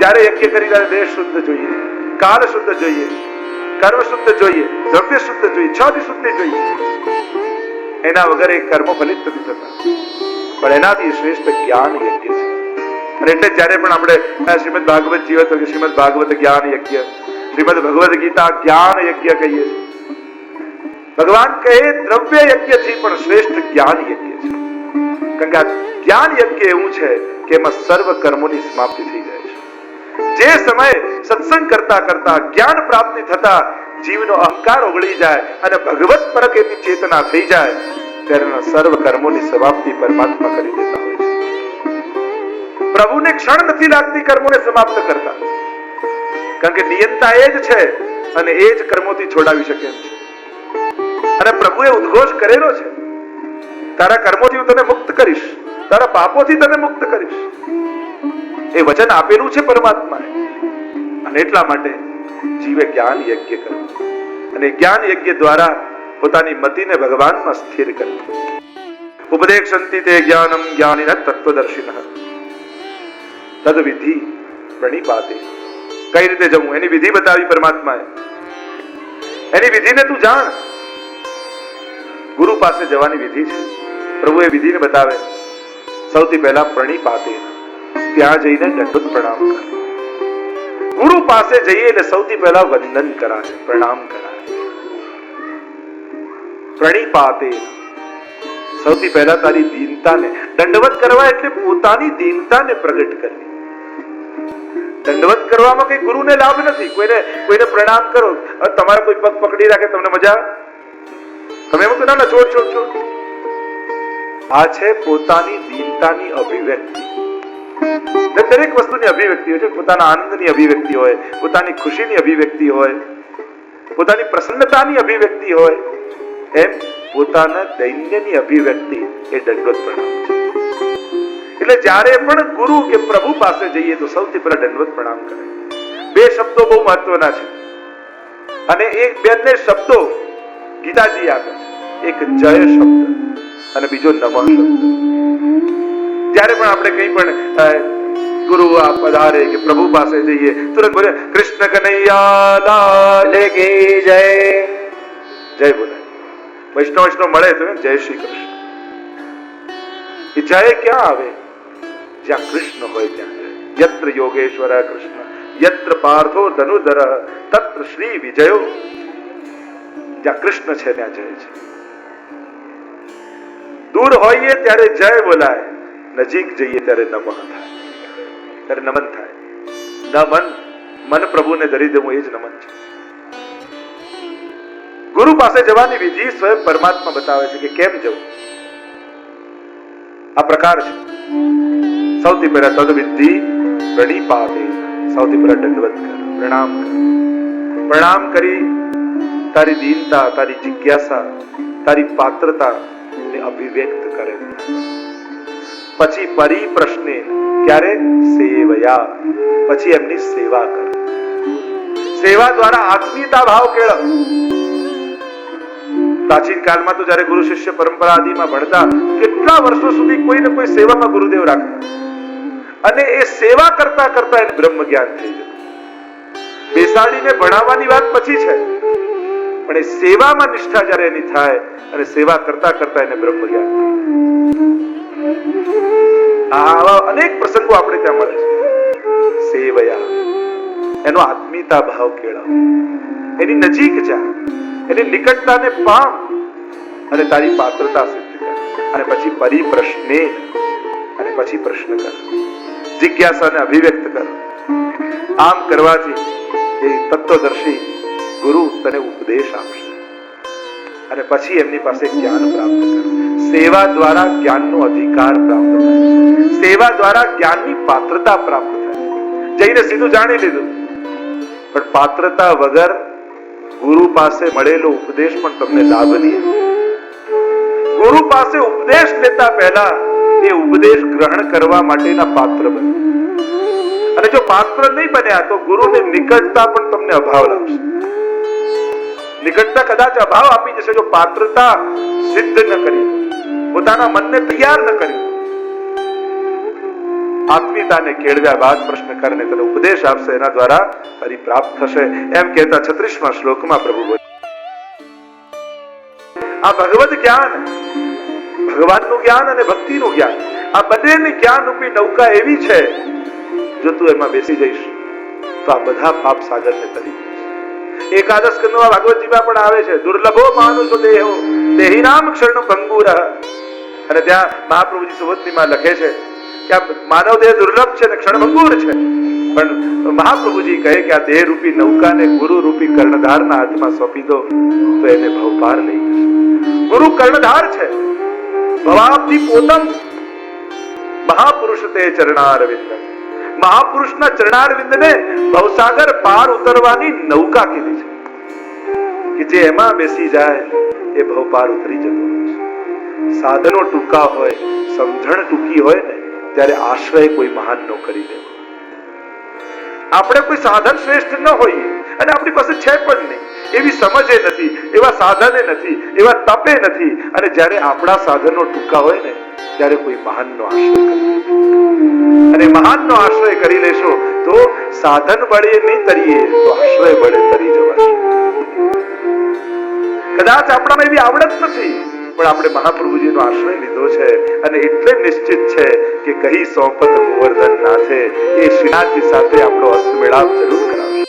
જ્યારે યજ્ઞ કરી ત્યારે દેહ શુદ્ધ જોઈએ, કાળ શુદ્ધ જોઈએ, કર્મ શુદ્ધ જોઈએ, દ્રવ્ય શુદ્ધ જોઈએ, 6 ની શુદ્ધિ જોઈએ. એના વગર એ કર્મો ફલિત નથી થતા. પણ એનાથી શ્રેષ્ઠ જ્ઞાન યજ્ઞ છે. અને એટલે જ્યારે પણ આપણે શ્રીમદ ભાગવત જીવત શ્રીમદ ભાગવત જ્ઞાન યજ્ઞ, શ્રીમદ ભગવદ ગીતા જ્ઞાન યજ્ઞ કહીએ છીએ. ભગવાન કહે દ્રવ્ય યજ્ઞ થી પણ શ્રેષ્ઠ જ્ઞાન યજ્ઞ છે. કારણ કે આ જ્ઞાન યજ્ઞ એવું છે કે એમાં સર્વ કર્મોની સમાપ્તિ થઈ જાય છે. જે સમયે સત્સંગ કરતા કરતા જ્ઞાન પ્રાપ્તિ થતા જીવનો અહંકાર ઓગળી જાય અને ભગવત પરક એની ચેતના થઈ જાય ત્યારે સર્વ કર્મોની સમાપ્તિ પરમાત્મા કરી દેતા હોય છે. પ્રભુને ક્ષણ નથી લાગતી કર્મોને સમાપ્ત કરતા, કારણ કે નિયંતા એ જ છે અને એ જ કર્મોથી છોડાવી શકે છે. અને પ્રભુએ ઉદ્ઘોષ કરેલો છે, તારા કર્મોથી હું તને મુક્ત કરીશ, તારા પાપોથી તને મુક્ત કરીશ. એ વચન આપેલું છે પરમાત્માએ. અને એટલા માટે જીવે જ્ઞાન યજ્ઞ કરવું અને જ્ઞાન યજ્ઞ દ્વારા પોતાની મતિને ભગવાનમાં સ્થિર કરવું. ઉપદેક્ષંતિ તે જ્ઞાનમ જ્ઞાનિનઃ તત્વદર્શિનઃ તદ વિધિ પ્રણિપાતે. કઈ રીતે જવું એની વિધિ બતાવી પરમાત્માએ. એની વિધિને તું જાણ. ગુરુ પાસે જવાની વિધિ છે, પ્રભુ એ વિધિને બતાવે. સૌથી પહેલા પ્રણિપાતે, ત્યાં જઈને દંડવત પ્રણામ કરે. ગુરુ પાસે જઈએ એટલે સૌથી પહેલા વંદન કરાય, પ્રણામ કરાય. પ્રણિપાતે, સૌથી પહેલા તારી દીનતાને દંડવત કરવા એટલે પોતાની દીનતાને પ્રગટ કરવી. દંડવત કરવામાં કઈ ગુરુને લાભ નથી. કોઈને પ્રણામ કરો, તમારા કોઈ પગ પકડી રાખે તમને મજા આવે? તમે એમ કહો ના છોડ છોડ છોડ. આ છે પોતાની દીનતાની અભિવ્યક્તિ. દરેક વસ્તુની અભિવ્યક્તિ હોય છે. પોતાના આનંદની અભિવ્યક્તિ હોય, પોતાની ખુશીની અભિવ્યક્તિ હોય, પોતાની પ્રસન્નતાની અભિવ્યક્તિ હોય, એમ પોતાના દૈન્યની અભિવ્યક્તિ એ દંડવત પ્રણામ છે. એટલે જ્યારે પણ ગુરુ કે પ્રભુ પાસે જઈએ તો સૌથી પહેલા દંડવત પ્રણામ કરે. બે શબ્દો બહુ મહત્વના છે અને એક બંને શબ્દો ગીતાજી આપે છે. એક જય શબ્દ અને બીજો નમઃ શબ્દ. જ્યારે પણ આપણે કંઈ પણ ગુરુ પધારે કે પ્રભુ પાસે જઈએ તુરંત બોલે કૃષ્ણ કનૈયા લાલ કી જય. જય બોલે. વૈષ્ણવ મળે તો જય શ્રી કૃષ્ણ. એ જય ક્યાં આવે? જ્યાં કૃષ્ણ હોય ત્યાં જય. યત્ર યોગેશ્વર કૃષ્ણ યત્ર પાર્થો ધનુધર તત્ર શ્રી વિજયો. જ્યાં કૃષ્ણ છે ત્યાં જય છે. દૂર હોઈએ ત્યારે જય બોલાય, નજીક જઈએ ત્યારે નમઃ થાય, ત્યારે નમન થાય. મન પ્રભુને ધરી દેવું એ જ નમન છે. ગુરુ પાસે જવાની વિધિ સ્વયં પરમાત્મા બતાવે છે કે કેમ જવું. આ પ્રકાર છે. સૌથી પહેલા તદ વિધિ પ્રણિપાતે, સૌથી પહેલા દંડવત કર, પ્રણામ કર. પ્રણામ કરી તારી દીનતા, તારી જિજ્ઞાસા, તારી પાત્રતા ને અભિવ્યક્ત કરે. પછી પરિપ્રશ્ને, ક્યારે? સેવયા, પછી એમની સેવા કર. સેવા દ્વારા આત્મીયતા ભાવ કેળવ. પ્રાચીન કાળમાં તો જયારે ગુરુ શિષ્ય પરંપરા આદિમાં ભણતા કેટલા વર્ષો સુધી કોઈ ને કોઈ સેવામાં ગુરુદેવ રાખતા અને એ સેવા કરતા કરતા એને બ્રહ્મ જ્ઞાન થઈ જતું. બેસાડીને ભણાવવાની વાત પછી છે, પણ એ સેવામાં નિષ્ઠા જયારે એની થાય અને સેવા કરતા કરતા એને બ્રહ્મ જ્ઞાન થાય. આવા અનેક પ્રસંગો આપણે ત્યાં મળે છે. સેવયા, એનો આત્મીયતા ભાવ કેળવ, એની નજીક જા, એની નિકટતાને પામ અને તારી પાત્રતા સિદ્ધ કર. અને પછી પરિપ્રશ્ને, અને પછી પ્રશ્ન કર, જિજ્ઞાસાને અભિવ્યક્ત કર. આમ કરવાથી એ તત્વદર્શી ગુરુ તને ઉપદેશ આપશે અને પછી એમની પાસે જ્ઞાન પ્રાપ્ત કર. સેવા દ્વારા જ્ઞાનનો અધિકાર પ્રાપ્ત થાય, સેવા દ્વારા જ્ઞાનની પાત્રતા પ્રાપ્ત થાય. જઈને સીધું જાણી લીધું, પણ પાત્રતા વગર ગુરુ પાસે મળેલો ઉપદેશ પણ તમને લાભ નહીં. ગુરુ પાસે ઉપદેશ લેતા પહેલા એ ઉપદેશ ગ્રહણ કરવા માટેના પાત્ર બને. અને જો પાત્ર નહીં બન્યા તો ગુરુની નિકટતા પણ તમને અભાવ લાગશે. નિકટતા કદાચ અભાવ આપી જશે જો પાત્રતા સિદ્ધ ન કરી, પોતાના મનને તૈયાર ન કરી. આત્મીયતાને કેળવ્યા બાદ પ્રશ્ન કરીને તને ઉપદેશ આપશે, એના દ્વારા હરિ પ્રાપ્ત થશે. એમ કહેતા 36મા શ્લોકમાં પ્રભુ બોલે, આ ભગવદ જ્ઞાન, ભગવાનનું જ્ઞાન અને ભક્તિનું જ્ઞાન, આ બંનેની જ્ઞાન રૂપી નૌકા એવી છે, જો તું એમાં બેસી જઈશ તો આ બધા પાપ સાગરને તરી જઈશ. એકાદશ સ્કંદમાં ભાગવતજીમાં પણ આવે છે, દુર્લભો માનુષો દેહો દેહિનામ ક્ષણ ભંગુર. અને ત્યાં મહાપ્રભુજી સુવર્ણીમાં લખે છે કે આ માનવ દેહ દુર્લભ છે ને ક્ષણભંગુર છે, પણ મહાપ્રભુજી કહે કે આ દેહ રૂપી નૌકાને ગુરુ રૂપી કર્ણધારના હાથમાં સોંપી દો તો એને ભવપાર લઈ જશે. ગુરુ કર્ણધાર છે, ભવાબ્ધિ પોતમ મહાપુરુષ તે ચરણારવિંદ. મહાપુરુષના ચરણારવિંદને ભવસાગર પાર ઉતરવાની નૌકા કીધી છે કે જે એમાં બેસી જાય એ ભવપાર ઉતરી જતો હોય છે. સાધનો ટૂંકા હોય, સમજણ ટૂંકી હોય ને, ત્યારે આશ્રય કોઈ મહાન નો કરી લેવો. આપણે કોઈ સાધન શ્રેષ્ઠ ન હોઈએ અને આપણી પાસે છે પણ નહીં, એવી સમજે નથી, એવા સાધને નથી, એવા તપે નથી, અને જ્યારે આપણા સાધનો ટૂંકા હોય ને ત્યારે કોઈ મહાનનો આશ્રય કરી, અને મહાનનો આશ્રય કરી લેશો તો સાધન બળે નહીં તરીએ તો આશ્રય બળે તરી જવાશે. કદાચ આપણામાં એવી આવડત નથી, પણ આપણે મહાપ્રભુજીનો આશ્રય લીધો છે અને એટલે નિશ્ચિત છે કે કહી સોંપત ગોવર્ધન નાથે, એ શ્રીનાથજી સાથે આપણો હસ્તમેળાપ જરૂર કરાવશે.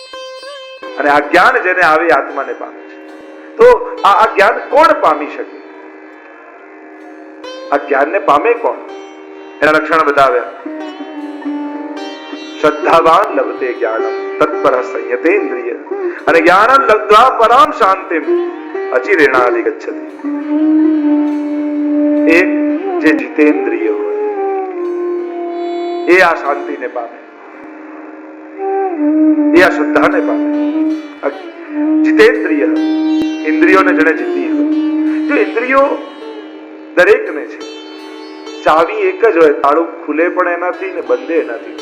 અને આ જ્ઞાન જેને આવે આત્માને પામે છે. તો આ જ્ઞાન કોણ પામી શકે? આ જ્ઞાનને પામે કોણ? એના લક્ષણ બતાવ્યા. શ્રદ્ધાવાન લભતે જ્ઞાનમ તત્પર સંયતેન્દ્રિય, અને જ્ઞાનમ લબ્ધ્વા પરામ શાંતિમ અચિરેણાધિગચ્છતિ. એક જે જીતેન્દ્રિય હોય એ આ શાંતિને પામે, એ આ શ્રદ્ધાને પામે. જીતેન્દ્રિય, ઇન્દ્રિયોને જેને જીતી હોય. જો ઇન્દ્રિયો દરેકને છે, ચાવી એક જ હોય, તાળું ખુલે પણ એનાથી ને બંધ એનાથી.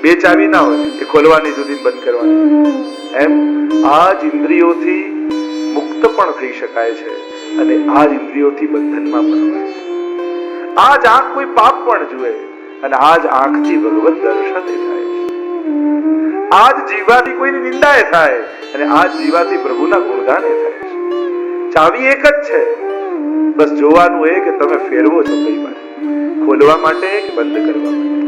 બે ચાવી ના હોય, એ ખોલવાની સુધી બંધ કરવાની. એમ આ જ ઇન્દ્રિયોથી મુક્ત પણ થઈ શકાય છે અને આ જ ઇન્દ્રિયોથી બંધનમાં પણ હોય છે. આ જ આંખ કોઈ પાપ પણ જુએ અને આ જ આંખથી ભગવત દર્શન થાય છે. આ જ જીવાથી કોઈની નિંદા થાય અને આ જ જીવાથી પ્રભુના ગુણગાન થાય છે. ચાવી એક જ છે, બસ જોવાનું એ કે તમે ફેરવો છો કઈ બાજુ, ખોલવા માટે કે બંધ કરવા માટે.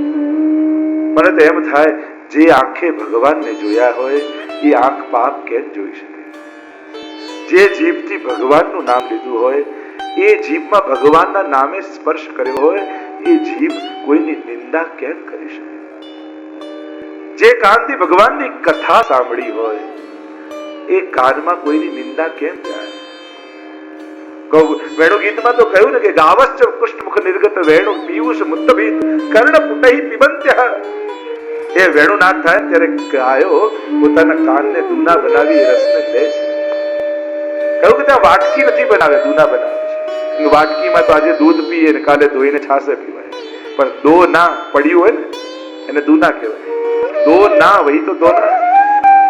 મને તો એમ થાય, જે આંખે ભગવાનને જોયા હોય એ આંખ પાપ કેમ જોઈ શકે? જે જીભથી ભગવાનનું નામ લીધું હોય, એ જીભમાં ભગવાનના નામે સ્પર્શ કર્યો હોય, એ જીભ કોઈની નિંદા કેમ કરી શકે? જે કાનથી ભગવાનની કથા સાંભળી હોય, એ કાનમાં કોઈની નિંદા કેમ જાય? વેણુ ગીતમાં તો કહ્યું ને કે ગાવશ્ચ કુષ્ઠમુખ નિર્ગત વેણુ પીયુષ મુત્તભીત કર્ણ પુટહી પિબંત્ય. એ વેણુનાથ થાય ત્યારે ગાયો પોતાના કાનને દૂના બનાવી રસને લે છે. કહ્યું કે ત્યાં વાટકી નથી બનાવે, દૂના બનાવે છે. વાટકીમાં તો આજે દૂધ પીએ ને કાલે ધોઈને છાશે પીવાય, પણ દો ના પડ્યું હોય ને એને દૂના કહેવાય. દો ના વહી તો દોના,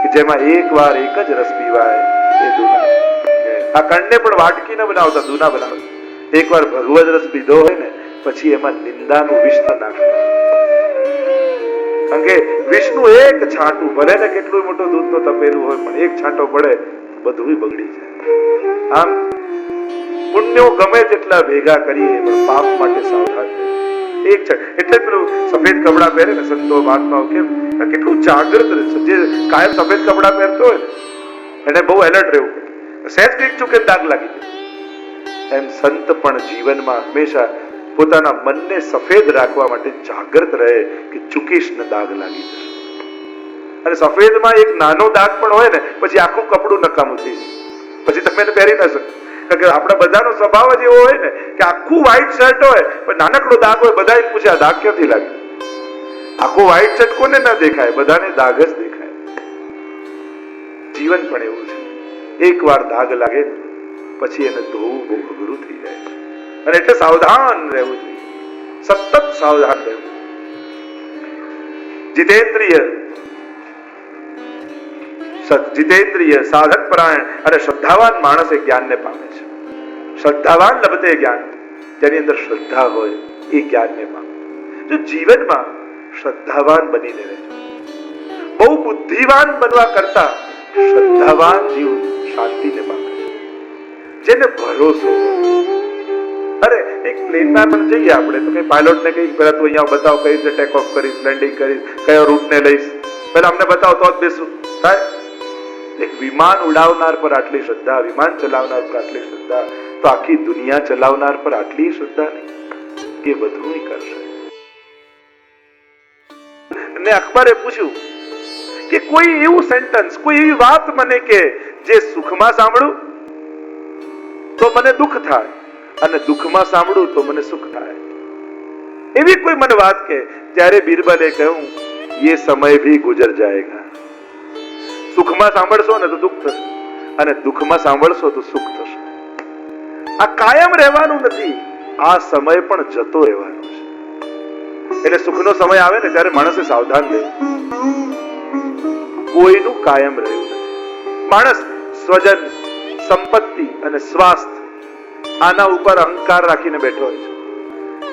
કે જેમાં એક વાર એક જ રસ પીવાય એ દૂના. આ કણને પણ વાટકી ન બનાવતા, દૂના બનાવતા. એક વાર ભગવદ રસ પીધો હોય ને પછી એમાં નિંદાનું વિષ ન નાખતા. કારણ કે વિષનું એક છાંટું, ભલે ને કેટલું મોટું દૂધ તો તપેલું હોય, પણ એક છાંટો પડે બધું બગડી જાય. આમ પુણ્યો ગમે તેટલા ભેગા કરીએ પણ પાપ માટે સાવધાન. એક છે એટલે પેલું સફેદ કપડા પહેરે ને સંતો મહાત્માઓ, કેમ કેટલું જાગૃત રહેશે. જે કાયમ સફેદ કપડા પહેરતો હોય ને એને બહુ એલર્ટ રહેવું પડે. સહેજ કંઈક ચૂકે દાગ લાગી જાય. એમ સંત પણ જીવનમાં હંમેશા પોતાના મનને સફેદ રાખવા માટે જાગૃત રહે કે ચૂકીશ ને દાગ લાગી જશે. અને સફેદમાં એક નાનો દાગ પણ હોય ને પછી આખું કપડું નકામું થઈ જાય, પછી તમે એને પહેરી ના શકો. કારણ કે આપણા બધાનો સ્વભાવ જ એવો હોય ને કે આખું વ્હાઈટ શર્ટ હોય પણ નાનકડો દાગ હોય, બધા એમ પૂછે આ દાગ ક્યાંથી લાગે? આખું વ્હાઈટ શર્ટ કોને ના દેખાય? બધાને દાગ જ દેખાય. જીવન પણ એવું છે, એક વાર દાગ લાગે પછી એને ધોવું બહુ અઘરું થઈ જાય છે. અને એટલે સાવધાન રહેવું જોઈએ, સતત સાવધાન રહેવું. જીતેન્દ્રિય સાધક પરાયણ અને શ્રદ્ધાવાન માણસ એ જ્ઞાનને પામે છે. શ્રદ્ધાવાન લભતે જ્ઞાન, જેની અંદર શ્રદ્ધા હોય એ જ્ઞાનને પામે. જો જીવનમાં શ્રદ્ધાવાન બનીને રહેજો. બહુ બુદ્ધિવાન બનવા કરતા શ્રદ્ધાવાન જીવ શાંતિને પામે છે, જેને ભરોસો. અરે એક પ્લેનમાં પણ જઈએ આપણે તો કઈ પાયલોટ ને કઈ પેલા તું અહીંયા બતાવ કઈ રીતે ટેક ઓફ કરીશ, લેન્ડિંગ કરીશ, કયો રૂટ ને લઈશ, પેલા અમને બતાવ તો જ બેસું થાય. એક વિમાન ઉડાવનાર પર આટલી શ્રદ્ધા, વિમાન ચલાવનાર પર આટલી શ્રદ્ધા, તો આખી દુનિયા ચલાવનાર પર આટલી શ્રદ્ધા નહીં, એ બધું કરશે. ને અકબરે પૂછ્યું કે કોઈ એવું સેન્ટેન્સ, કોઈ એવી વાત મને કે જે સુખમાં સાંભળું તો મને દુઃખ થાય અને દુઃખમાં સાંભળું તો મને સુખ થાય. એવી કોઈ મને વાત કે. ત્યારે બિરબલે કહ્યું, ये समय भी गुजर जाएगा. સુખમાં સાંભળશો ને તો દુઃખ થશે અને દુઃખમાં સાંભળશો તો સુખ થશે. આ કાયમ રહેવાનું નથી, આ સમય પણ જતો રહેવાનો છે. એટલે સુખનો સમય આવે ને ત્યારે માણસે સાવધાન રહેવું. કોઈનું કાયમ રહ્યું નથી. માણસ સ્વજન, સંપત્તિ અને સ્વાસ્થ્ય આના ઉપર અહંકાર રાખીને બેઠો હોય છે.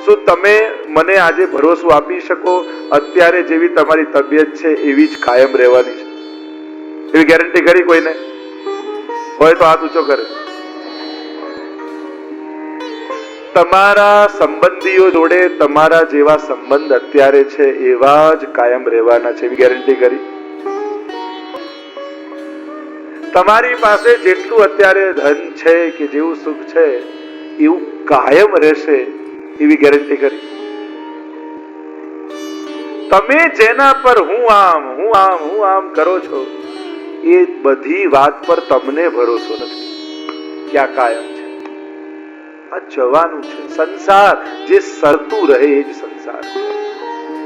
શું તમે મને આજે ભરોસો આપી શકો અત્યારે જેવી તમારી તબિયત છે એવી જ કાયમ રહેવાની છે? એવી ગેરંટી કરી કોઈને હોય તો હાથ ઊંચો કરે. તમારા સંબંધીઓ જોડે તમારા જેવા સંબંધ અત્યારે છે એવા જ કાયમ રહેવાના છે, એવી ગેરંટી કરી? તમારી પાસે જેટલું અત્યારે ધન છે કે જેવું સુખ છે એવું કાયમ રહેશે એવી ગેરંટી કરી? તમે જેના પર હું આમ કરો છો એ બધી વાત પર તમને ભરોસો નથી કે આ કાયમ છે. આ જવાનું છે. સંસાર જે સરતું રહે એ જ સંસાર છે.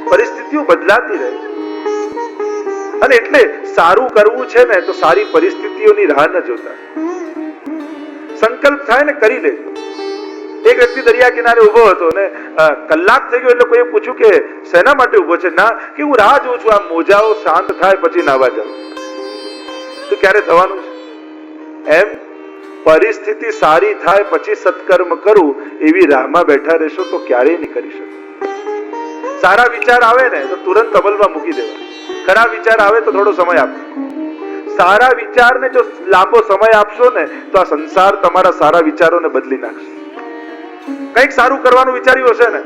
પરિસ્થિતિઓ બદલાતી રહે છે અને એટલે સારું કરવું છે ને તો સારી પરિસ્થિતિઓની રાહ ન જોતા. સંકલ્પ થાય ને કરી લેજો. એક વ્યક્તિ દરિયા કિનારે ઉભો હતો ને કલાક થઈ ગયો એટલે કોઈએ પૂછ્યું કે શેના માટે ઉભો છે? ના, કે હું રાહ જોઉં છું આ મોજાઓ શાંત થાય પછી નાવા જાઉં. તો ક્યારે થવાનું છે? એમ પરિસ્થિતિ સારી થાય પછી સત્કર્મ કરું એવી રાહમાં બેઠા રહેશો તો ક્યારેય નહીં કરી શકો. સારા વિચાર આવે ને તો તુરંત અમલમાં મૂકી દેવા. ખરાબ વિચાર આવે તો થોડો સમય આપો. સારા વિચારને જો લાંબો સમય આપશો ને તો આ સંસાર તમારા સારા વિચારોને બદલી નાખશે. કંઈક સારું કરવાનું વિચાર્યું હશે ને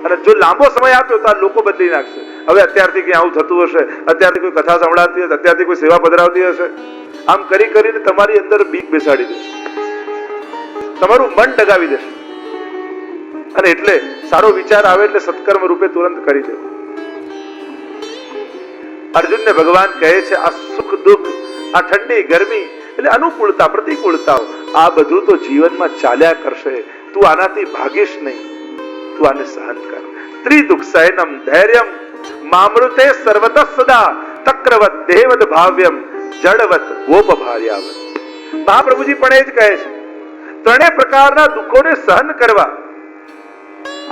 અને જો લાંબો સમય આપ્યો તો આ લોકો બદલી નાખશે. હવે અત્યારથી ક્યાં આવું થતું હશે, અત્યારથી કોઈ કથા સંભળાતી હશે, અત્યારથી કોઈ સેવા પધરાવતી હશે, આમ કરી કરીને તમારી અંદર બીક બેસાડી દેશે, તમારું મન ડગાવી દેશે. અને એટલે સારો વિચાર આવે એટલે સત્કર્મ રૂપે તુરંત કરી દેવું. અર્જુનને ભગવાન કહે છે આ સુખ દુઃખ, આ ઠંડી ગરમી એટલે અનુકૂળતા પ્રતિકૂળતાઓ આ બધું તો જીવનમાં ચાલ્યા કરશે. તું આનાથી ભાગીશ નહીં, તું આને સહન કર. ત્રિદુઃખ સહનમ ધૈર્યમ મામૃતે સર્વતઃ સદા તક્રવત દેવદ ભાવ્યમ જડવત ગોપ ભાર્યાવત. મહાપ્રભુજી પણ એ જ કહે છે ત્રણેય પ્રકારના દુઃખોને સહન કરવા.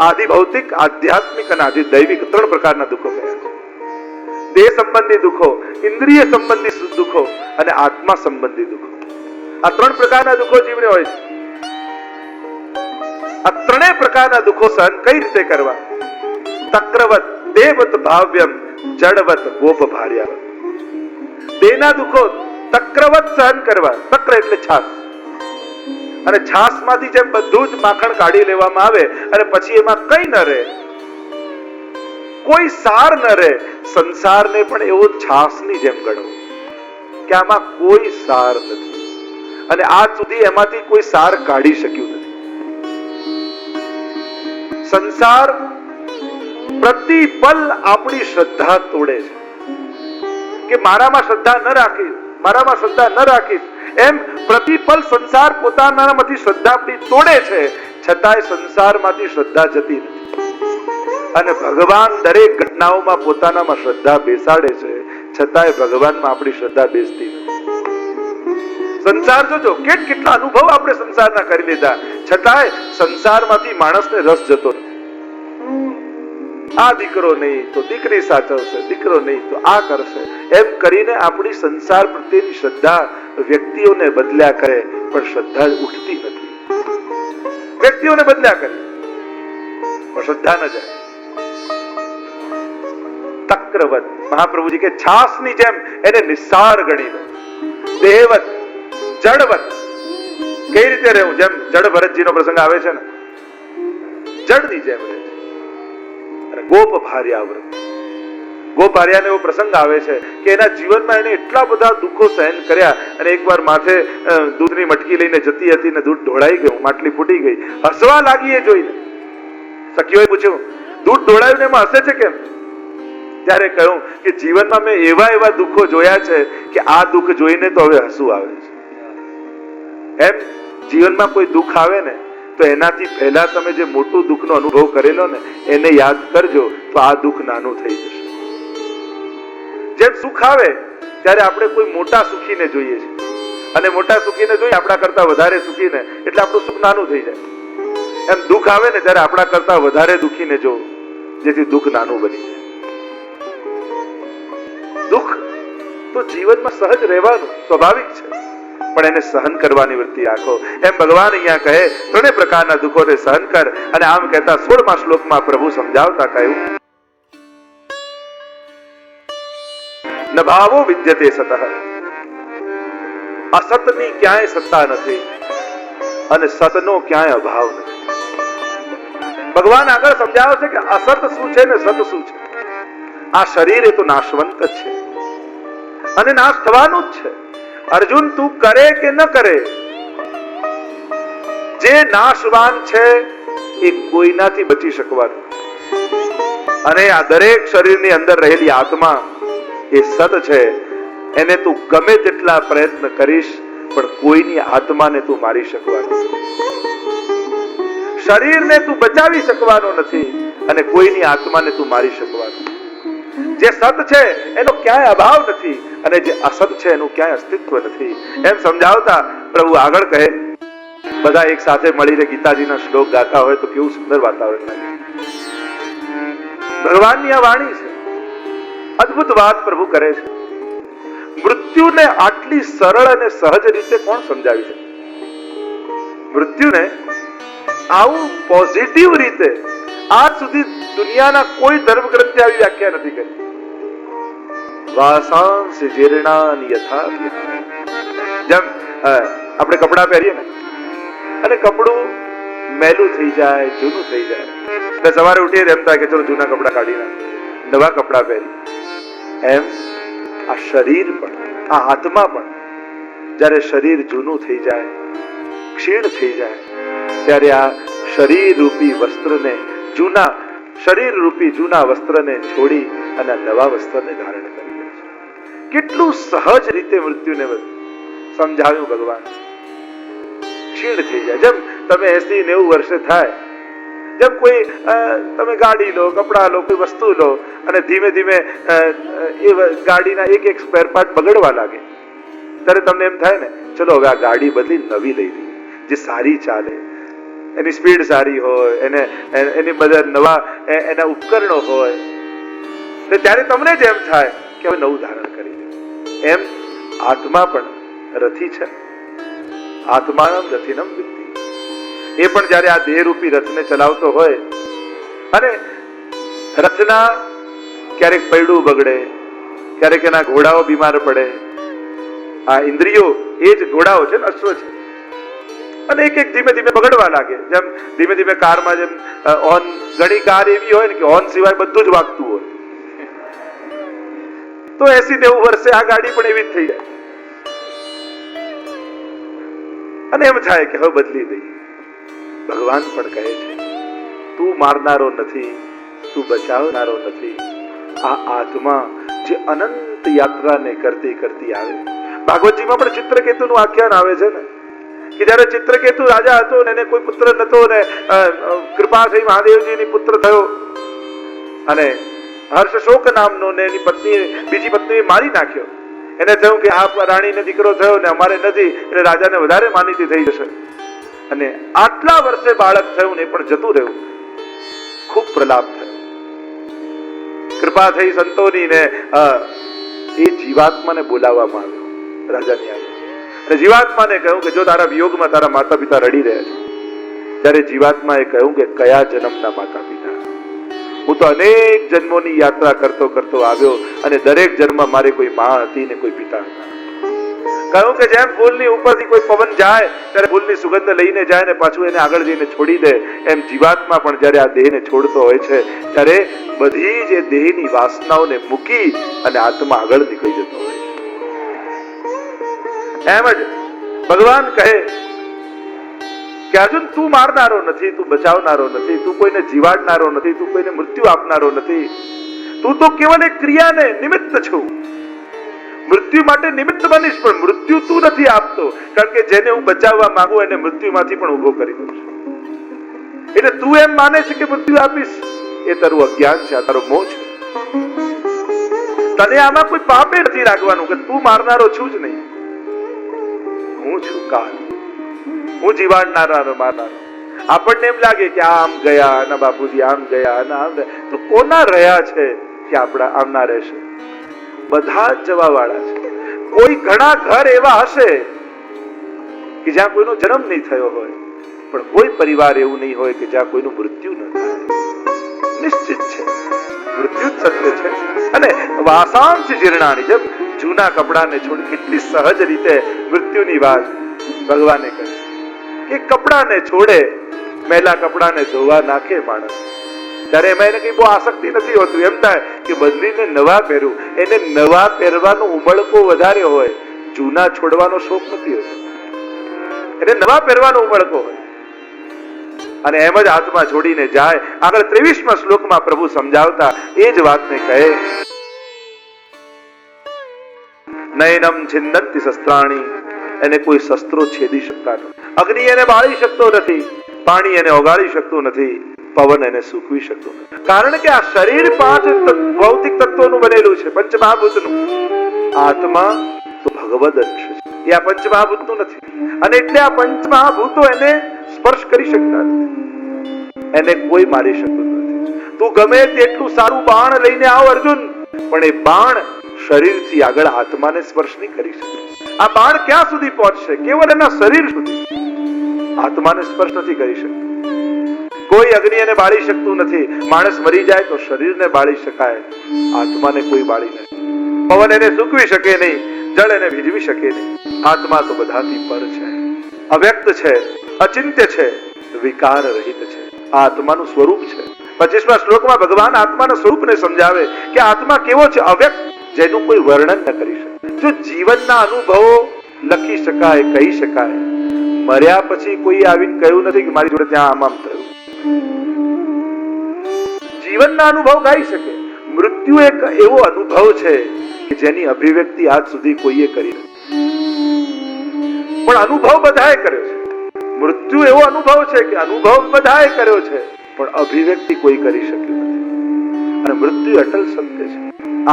આદિ ભૌતિક, આધ્યાત્મિક અને આદિ દૈવિક ત્રણ પ્રકારના દુઃખો કયા છે. દેહ સંબંધી દુઃખો, ઇન્દ્રિય સંબંધી દુઃખો અને આત્મા સંબંધી દુઃખો. આ ત્રણ પ્રકારના દુઃખો જીવને હોય છે. આ ત્રણેય પ્રકારના દુઃખો સહન કઈ રીતે કરવા? તક્રવત દેવત ભાવ્યમ જડવત ગોપ ભાર્યાવત. દેહના દુઃખો તક્રવત સહન કરવા. તક્ર એટલે છાસ, અને છાસ માંથી જેમ બધું જ માખણ કાઢી લેવામાં આવે અને પછી એમાં કઈ ન રહે, કોઈ સાર ન રહે. સંસારને પણ એવો છાસની જેમ ગણો કે આમાં કોઈ સાર નથી અને આજ સુધી એમાંથી કોઈ સાર કાઢી શક્યું નથી. સંસાર પ્રતિપલ આપણી શ્રદ્ધા તોડે છે કે મારામાં શ્રદ્ધા ન રાખીશ, મારામાં શ્રદ્ધા ન રાખીશ, એમ પ્રતિપલ સંસાર પોતાનામાંથી શ્રદ્ધા આપણી તોડે છે. છતાંય સંસારમાંથી શ્રદ્ધા જતી નથી અને ભગવાન દરેક ઘટનાઓમાં પોતાનામાં શ્રદ્ધા બેસાડે છે. છતાંય ભગવાનમાં આપણી શ્રદ્ધા બેસતી નથી. સંસાર જોજો કેટલા અનુભવ આપણે સંસારના કરી લીધા, છતાંય સંસારમાંથી માણસને રસ જતો નથી. આ દીકરો નહીં તો દીકરી સાચવશે, દીકરો નહીં તો આ કરશે, એમ કરીને આપણી સંસાર પ્રત્યેની શ્રદ્ધા વ્યક્તિઓને બદલ્યા કરે પણ શ્રદ્ધા ઉઠતી નથી. વ્યક્તિઓને બદલ્યા કરે પણ શ્રદ્ધા ન જાય. શક્રવત, મહાપ્રભુજી કે છાસની જેમ એને નિસ્સાર ગણી લો. દેહવત, જડવત, કઈ રીતે રહેવું? જેમ જડ ભરતજીનો પ્રસંગ આવે છે ને, જડની જેમ રહે છે. અને ગોપ ભાર્યાવ્રત, ગોપ ભાર્યાને એવો પ્રસંગ આવે છે કે એના જીવનમાં એને એટલા બધા દુઃખો સહન કર્યા, અને એકવાર માથે દૂધની મટકી લઈને જતી હતી ને દૂધ ઢોળાઈ ગયું, માટલી ફૂટી ગઈ, હસવા લાગી એ જોઈને. સખીઓએ પૂછ્યું, દૂધ ઢોળાયું ને એમાં હસે છે કેમ? ત્યારે કહ્યું કે જીવનમાં મેં એવા દુઃખો જોયા છે કે આ દુઃખ જોઈને તો હવે હસવું આવે છે. એમ જીવનમાં કોઈ દુઃખ આવે ને તો એનાથી પહેલા તમે જે મોટું દુઃખનો અનુભવ કરેલો ને એને યાદ કરજો તો આ દુઃખ નાનું થઈ જશે. જેમ સુખ આવે ત્યારે આપણે કોઈ મોટા સુખીને જોઈએ છીએ, અને મોટા સુખીને જોઈએ આપણા કરતા વધારે સુખીને, એટલે આપણું સુખ નાનું થઈ જાય. એમ દુઃખ આવે ને ત્યારે આપણા કરતા વધારે દુઃખીને જો, જેથી દુઃખ નાનું બની જાય. દુઃખ તો જીવનમાં સહજ રહેવાનું સ્વાભાવિક છે, પણ એને સહન કરવાની વૃત્તિ રાખો. એમ ભગવાન અહીંયા કહે ત્રણેય પ્રકારના દુઃખોને સહન કર. અને આમ કહેતા 16મા શ્લોકમાં પ્રભુ સમજાવતા કહ્યું, ન ભાવો વિદ્યતે સતઃ, અસતની ક્યાંય સત્તા નથી અને સતનો ક્યાંય અભાવ નથી. ભગવાન આગળ સમજાવે છે કે અસત શું છે ને સત શું છે. આ શરીર એ તો નાશવંત જ છે અને નાશ થવાનું જ છે. અર્જુન, તું કરે કે ન કરે, જે નાશવાન છે એ કોઈનાથી બચી શકવાનું. અને આ દરેક શરીરની અંદર રહેલી આત્મા એ સત છે, એને તું ગમે તેટલા પ્રયત્ન કરીશ પણ કોઈની આત્માને તું મારી શકવાનો, શરીરને તું બચાવી શકવાનો નથી અને કોઈની આત્માને તું મારી શકવાનો. જે સત છે એનો ક્યાંય અભાવ નથી અને જે અસત છે એનું ક્યાંય અસ્તિત્વ નથી. એમ સમજાવતા પ્રભુ આગળ કહે, બધા એક સાથે મળીને ગીતાજીના શ્લોક ગાતા હોય તો કેવું સુંદર વાતાવરણ લાગે. ભગવાનની આ વાણી છે, અદ્ભુત વાત પ્રભુ કરે છે. મૃત્યુને આટલી સરળ અને સહજ રીતે કોણ સમજાવી શકે? મૃત્યુને આવું પોઝિટિવ રીતે આજ સુધી દુનિયાના કોઈ ધર્મગ્રંથે આવી વ્યાખ્યા નથી કરી. વાસાંસि જીર્ણાનિ યથા વિહાય. જેમ આપણે કપડા પહેરીએ ને અને કપડું મેલું થઈ જાય, જૂનું થઈ જાય, એટલે સવારે ઉઠીએ એમ થાય કે ચલો જૂના કપડા કાઢી નાખીએ, નવા કપડા પહેરી. એમ આ શરીર પણ, આ આત્મા પણ જ્યારે શરીર જૂનું થઈ જાય, ક્ષીણ થઈ જાય, ત્યારે આ શરીર રૂપી વસ્ત્રને, જૂના શરીર રૂપી જૂના વસ્ત્રને છોડી અને નવા વસ્ત્રને ધારણ કરી લે છે. કેટલું સહજ રીતે મૃત્યુને સમજાવ્યું ભગવાન. ક્ષીણ થઈ જાય. જેમ તમે 80-90 વર્ષે થાય, જેમ કોઈ તમે ગાડી લો, કપડા લો, કોઈ વસ્તુ લો અને ધીમે ધીમે એ ગાડીના એક સ્પેર પાર્ટ બગડવા લાગે, ત્યારે તમને એમ થાય ને ચલો હવે આ ગાડી બદલી નવી લઈ લઈએ, જે સારી ચાલે, એની સ્પીડ સારી હોય, એની બધા નવા એના ઉપકરણો હોય, તો ત્યારે તમને જ એમ થાય કે હવે નવું ધારણ કરી લે. એમ આત્મા પણ રથી છે. આત્માનમ રથિનમ વિદ્ધિ. એ પણ જ્યારે આ દેહરૂપી રથને ચલાવતો હોય અને રથના ક્યારેક પૈડું બગડે, ક્યારેક એના ઘોડાઓ બીમાર પડે. આ ઇન્દ્રિયો એ જ ઘોડાઓ છે ને, અશ્વ છે, અને એક ધીમે ધીમે બગડવા લાગે. જેમ ધીમે ધીમે કારમાં જેમ ઓન, ઘણી કાર એવી હોય ને કે ઓન સિવાય બધું જ વાગતું હોય, તો 80-90 વર્ષે આ ગાડી પણ એવી જ થઈ જાય અને એમ થાય કે હવે બદલી દઈ. ભગવાન પણ કહે છે, તું મારનારો નથી, તું બચાવનારો નથી. આ આત્મા જે અનંત યાત્રાને કરતી કરતી આવે. ભાગવતજીમાં પણ ચિત્રકેતુનું આખ્યાન આવે છે ને કે જયારે ચિત્રકેતુ રાજા હતો ને એને કોઈ પુત્ર નતો ને કૃપા થઈ મહાદેવજીની પુત્ર થયો અને હર્ષશોક નામનો ને એની પત્ની, બીજી પત્નીએ મારી નાખ્યો. એને થયું કે આ રાણીને દીકરો થયો ને અમારે નથી, એટલે રાજાને વધારે માનીતી થઈ જશે. અને આટલા વર્ષે બાળક થયું ને પણ જતું રહ્યું. ખૂબ પ્રલાપ થયો. કૃપા થઈ સંતોની ને એ જીવાત્માને બોલાવવામાં આવ્યો રાજાની આગળ. અને જીવાત્માને કહ્યું કે જો તારા વિયોગમાં તારા માતા પિતા રડી રહ્યા છે, ત્યારે જીવાત્માએ કહ્યું કે કયા જન્મના માતા પિતા? હું તો અનેક જન્મોની યાત્રા કરતો કરતો આવ્યો અને દરેક જન્મમાં મારે કોઈ માં હતી ને કોઈ પિતા હતા. કહ્યું કે જેમ ફૂલની ઉપરથી કોઈ પવન જાય ત્યારે ફૂલની સુગંધ લઈને જાય ને પાછું એને આગળ જઈને છોડી દે, એમ જીવાત્મા પણ જ્યારે આ દેહને છોડતો હોય છે ત્યારે બધી જ દેહની વાસનાઓને મૂકી અને આત્મા આગળ નીકળી જતો હોય છે. એમ જ ભગવાન કહે કે અર્જુન, તું મારનારો નથી, તું બચાવનારો નથી, તું કોઈને જીવાડનારો નથી, તું કોઈને મૃત્યુ આપનારો નથી, તું તો કેવલ એક ક્રિયાને નિમિત્ત છું. મૃત્યુ માટે નિમિત્ત બનીશ પણ મૃત્યુ તું નથી આપતો, કારણ કે જેને હું બચાવવા માંગુ એને મૃત્યુમાંથી પણ ઉભો કરી દઉં છું. એટલે તું એમ માને છે કે મૃત્યુ આપીશ, એ તારું અજ્ઞાન છે, આ તારો મોહ છે. તને આમાં કોઈ પાપે નથી રાખવાનું કે તું મારનારો છું જ નહીં. હું છું કાલ, હું જીવાડનારો મારનારો. આપણને એમ લાગે કે આમ ગયા ના બાપુજી, આમ ગયા ના આમ ગયા, તો કોના રહ્યા છે કે આપણા આમના રહેશે? બધા જ જવા વાળા છે. કોઈ ઘણા ઘર એવા હશે કે જ્યાં કોઈનો જન્મ નહીં થયો હોય, પણ કોઈ પરિવાર એવું નહીં હોય કે જ્યાં કોઈનું મૃત્યુ ન થાય. નિશ્ચિત છે મૃત્યુ જ સત્ય છે. અને વાસાંશ જીર્ણાની, જેમ જૂના કપડાને છોડી કેટલી સહજ રીતે મૃત્યુની વાત ભગવાને કહી કે કપડાને છોડે, મેલા કપડાને ધોવા નાખે માણસ, ત્યારે એમાં એને કઈ બહુ આસક્તિ નથી હોતું. એમ થાય કે બદલીને નવા પહેરવું. એને નવા પહેરવાનો ઉમળકો વધારે હોય, જૂના છોડવાનો શોખ નથી હોતો. એને નવા પહેરવાનો ઉમળકો હોય. અને એમ જ આત્મા છોડીને જાય. આગળ 23મા શ્લોકમાં પ્રભુ સમજાવતા એ જ વાતને કહે, નયનમ છિન્નંતિ શસ્ત્રાણી, એને કોઈ શસ્ત્રો છેદી શકતા નથી. અગ્નિ એને બાળી શકતો નથી, પાણી એને ઓગાળી શકતું નથી, પવન એને સૂકવી શકતો નથી. કારણ કે આ શરીર 5 ભૌતિક તત્વોનું બનેલું છે, પંચમહાભૂતનું. આત્મા તો ભગવદ અંશ છે, એ આ પંચમહાભૂતનું નથી. અને એટલે આ પંચમહાભૂતો એને સ્પર્શ કરી શકતા નથી, એને કોઈ મારી શકતું નથી. તું ગમે તેટલું સારું બાણ લઈને આવ અર્જુન, પણ એ બાણ શરીરથી આગળ આત્માને સ્પર્શ નહીં કરી શકે. આ બાણ ક્યાં સુધી પહોંચશે? કેવળ એના શરીર સુધી. આત્માને સ્પર્શ નથી કરી શકતું. કોઈ અગ્નિ એને બાળી શકતું નથી. માણસ મરી જાય તો શરીરને બાળી શકાય, આત્માને કોઈ બાળી નથી. પવન એને સૂકવી શકે નહીં, જળ એને ભીજવી શકે નહીં. આત્મા તો બધાથી પર છે, અવ્યક્ત છે, અચિંત્ય છે, વિકાર રહિત છે. આ આત્માનું સ્વરૂપ છે. 25મા શ્લોકમાં ભગવાન આત્માના સ્વરૂપને સમજાવે કે આત્મા કેવો છે? અવ્યક્ત, જેનું કોઈ વર્ણન ન કરી શકે. જો જીવનના અનુભવો લખી શકાય, કહી શકાય, મર્યા પછી કોઈ આવીને કહ્યું નથી કે મારી જોડે ત્યાં આમ થયું. જીવનના અનુભવ ગાઈ શકે. મૃત્યુ એક એવો અનુભવ છે કે જેની અભિવ્યક્તિ આજ સુધી કોઈએ કરી નથી, પણ અનુભવ બધાએ કર્યો છે. મૃત્યુ એવો અનુભવ છે કે અનુભવ બધાએ કર્યો છે, પણ અભિવ્યક્તિ કોઈ કરી શક્યું નથી. અને મૃત્યુ અટલ સત્ય છે.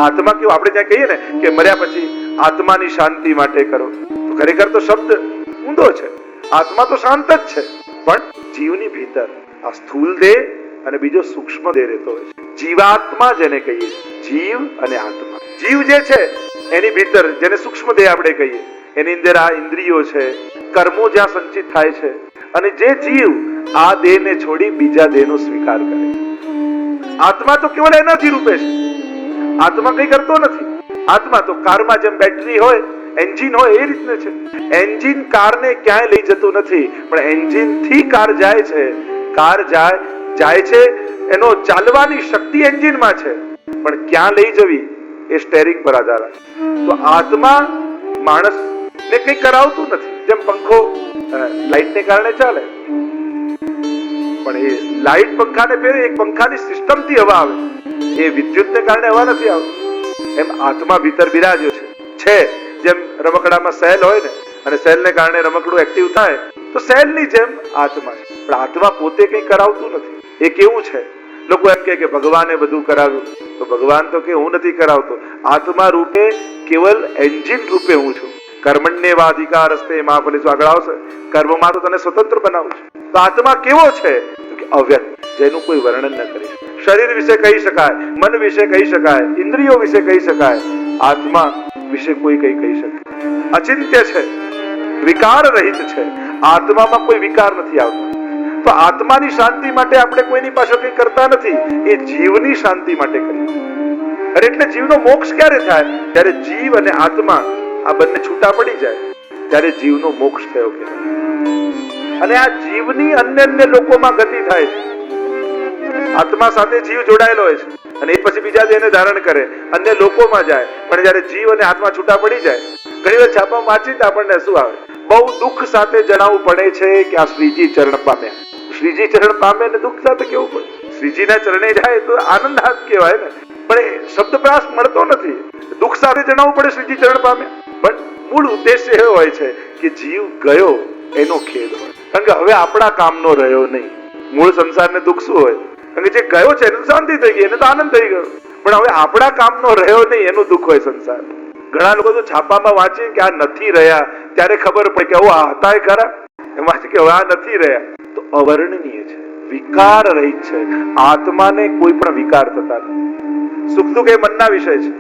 આત્મા કેવું, આપણે ત્યાં કહીએ ને કે મર્યા પછી આત્માની શાંતિ માટે કરો, તો ખરેખર તો શબ્દ ઊંધો છે. આત્મા તો શાંત જ છે, પણ જીવની ભીતર આ સ્થૂલ દેહ અને બીજો સૂક્ષ્મ દેહ રહેતો હોય છે. જીવાત્મા જેને કહીએ, જીવ અને આત્મા. જીવ જે છે એની ભીતર, જેને સૂક્ષ્મ દેહ આપણે કહીએ, એની અંદર આ ઇન્દ્રિયો છે, કર્મો જ્યાં સંચિત થાય છે. અને જે જીવ આ દેહને છોડી બીજા દેહનો સ્વીકાર કરે છે. આત્મા તો કેવળ એનાથી રૂપે છે. આત્મા કઈ કરતો નથી. આત્મા તો કારમાં જેમ બેટરી હોય, એન્જિન હોય, એ રીતને છે. એન્જિન કારને ક્યાંય લઈ જતું નથી, પણ એન્જિન થી કાર જાય છે. કાર જાય છે, એનો ચાલવાની શક્તિ એન્જિનમાં છે, પણ ક્યાં લઈ જવી એ સ્ટેરિંગ પર આધાર રાખે. તો આત્મા માણસને કઈ કરાવતું નથી. જેમ પંખો લાઈટને કારણે ચાલે, પણ એ લાઈટ પંખાને ફેરે, એક પંખાની સિસ્ટમથી હવા આવે, એ વિદ્યુતને કારણે હવા નથી આવતી. એમ આત્મા ભીતર બિરાજ્યો છે. જેમ રમકડામાં સેલ હોય ને, અને સેલને કારણે રમકડું એક્ટિવ થાય, તો સેલની જેમ આત્મા છે. પણ આત્મા પોતે કંઈ કરાવતું નથી. એ કેવું છે? લોકો એમ કે ભગવાને બધું કરાવ્યું, તો ભગવાન તો કે હું નથી કરાવતો. આત્મા રૂપે કેવલ એન્જિન રૂપે હું છું. કર્મણ્યેવાધિકાર હસ્તે માં ફલિષુ, આગળ આવશે. કર્મમાં તો તને સ્વતંત્ર બનાવું છું. તો આત્મા કેવો છે? તો કે અવ્યક્ત, જેનું કોઈ વર્ણન ન કરી. શરીર વિશે કહી શકાય, મન વિશે કહી શકાય, ઇન્દ્રિયો વિશે કહી શકાય, આત્મા વિશે કોઈ કઈ કહી શકે. અચિંત્ય છે, વિકાર રહિત છે. આત્મામાં કોઈ વિકાર નથી આવતો. તો તો આત્માની શાંતિ માટે આપણે કોઈની પાસે કંઈ કરતા નથી, એ જીવની શાંતિ માટે કરીએ. અને એટલે જીવનો મોક્ષ ક્યારે થાય? ત્યારે જીવ અને આત્મા આ બંને છૂટા પડી જાય, ત્યારે જીવનો મોક્ષ થયો કહેવાય. અને આ જીવની અન્ય અન્ય લોકોમાં ગતિ થાય છે. આત્મા સાથે જીવ જોડાયેલો હોય છે અને એ પછી બીજા દેહને ધારણ કરે, અન્ય લોકોમાં જાય. પણ જયારે જીવ અને આત્મા છૂટા પડી જાય, ઘણી વાર છાપામાં વાંચી તો આપણને શું આવે? બહુ દુઃખ સાથે જણાવવું પડે છે કે આ શ્રીજી ચરણ પામ્યા. શ્રીજી ચરણ પામે ને દુઃખ સાથે કેવું પડે? શ્રીજીના ચરણે જાય તો આનંદ હાથ કહેવાય ને, પણ એ શબ્દપ્રાસ મળતો નથી. દુઃખ સાથે જણાવવું પડે શ્રીજી ચરણ પામ્યા, પણ મૂળ ઉદ્દેશ્ય એવો હોય છે કે જીવ ગયો એનો ખેદ હોય. કારણ કે હવે આપણા કામનો રહ્યો નહીં. મૂળ સંસારને દુઃખ શું હોય? કારણ કે જે ગયો છે એને શાંતિ થઈ ગઈ, એને તો આનંદ થઈ ગયો, પણ હવે આપણા કામનો રહ્યો નહીં એનું દુઃખ હોય સંસાર. ઘણા લોકો તો છાપામાં વાંચે કે આ નથી રહ્યા, ત્યારે ખબર પડે કે આ હતા એ ખરા, એમાં કે હવે આ નથી રહ્યા. તો અવર્ણનીય છે, વિકાર રહિત છે. આત્માને કોઈ પણ વિકાર થતા નથી. સુખ દુઃખ એ મનના વિષય છે.